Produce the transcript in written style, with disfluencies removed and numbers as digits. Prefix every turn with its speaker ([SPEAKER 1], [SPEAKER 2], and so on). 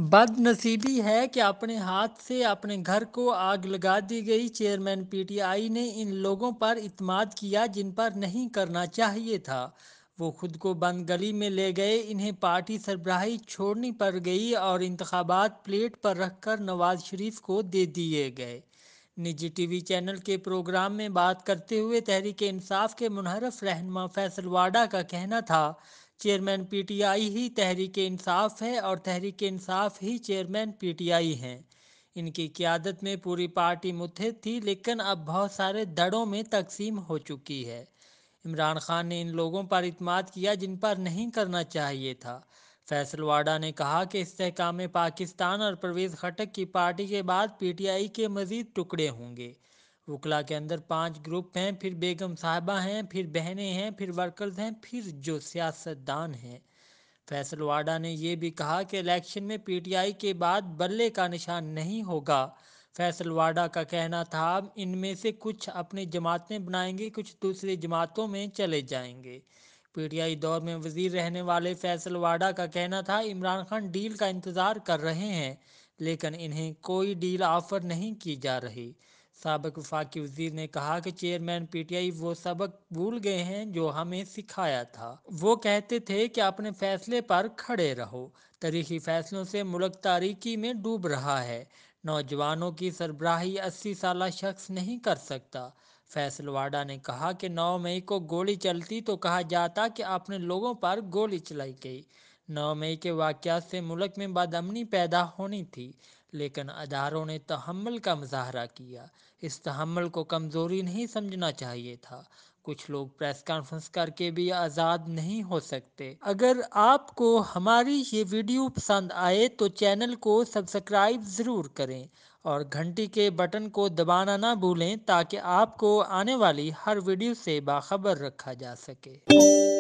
[SPEAKER 1] बदनसीबी है कि अपने हाथ से अपने घर को आग लगा दी गई। चेयरमैन पीटीआई ने इन लोगों पर इत्माद किया जिन पर नहीं करना चाहिए था। वो खुद को बंद गली में ले गए, इन्हें पार्टी सरबराही छोड़नी पड़ गई और इंतखाबात प्लेट पर रखकर नवाज शरीफ को दे दिए गए। निजी टीवी चैनल के प्रोग्राम में बात करते हुए तहरीक इंसाफ के मुनहरफ रहनुमा फैसल वाडा का कहना था, चेयरमैन पीटीआई ही तहरीक इंसाफ है और तहरीक इंसाफ ही चेयरमैन पीटीआई हैं। इनकी क़यादत में पूरी पार्टी मुत्तहिद थी, लेकिन अब बहुत सारे धड़ों में तकसीम हो चुकी है। इमरान खान ने इन लोगों पर इत्माद किया जिन पर नहीं करना चाहिए था। फैसल वाडा ने कहा कि इस्तेहकाम पाकिस्तान और परवेज़ खटक की पार्टी के बाद पीटीआई के मज़ीद टुकड़े होंगे। वकला के अंदर 5 ग्रुप हैं, फिर बेगम साहबा हैं, फिर बहनें हैं, फिर वर्कर्स हैं, फिर जो सियासतदान हैं। फैसल वाडा ने यह भी कहा कि इलेक्शन में पीटीआई के बाद बल्ले का निशान नहीं होगा। फैसल वाडा का कहना था, इनमें से कुछ अपनी जमातें बनाएंगे, कुछ दूसरी जमातों में चले जाएंगे। पीटीआई दौर में वजीर रहने वाले फैसल वाडा का कहना था, इमरान खान डील का इंतज़ार कर रहे हैं, लेकिन इन्हें कोई डील ऑफर नहीं की जा रही। साबिक वफाकी वजीर ने कहा कि चेयरमैन पीटीआई वो सबक भूल गए हैं जो हमें सिखाया था। वो कहते थे कि अपने फैसले पर खड़े रहो। तारीखी फैसलों से मुल्क तारीकी में डूब रहा है। नौजवानों की सरबराही 80 साल शख्स नहीं कर सकता। फैसल वाडा ने कहा कि 9 मई को गोली चलती तो कहा जाता कि अपने लोगों पर गोली चलाई गई। 9 मई के वाक़यात से मुल्क में बदअमनी पैदा होनी थी, लेकिन अदारों ने तहम्मुल का मुजाहरा किया। इस तहम्मुल को कमज़ोरी नहीं समझना चाहिए था। कुछ लोग प्रेस कॉन्फ्रेंस करके भी आज़ाद नहीं हो सकते। अगर आपको हमारी ये वीडियो पसंद आए तो चैनल को सब्सक्राइब ज़रूर करें और घंटी के बटन को दबाना ना भूलें, ताकि आपको आने वाली हर वीडियो से बाखबर रखा जा सके।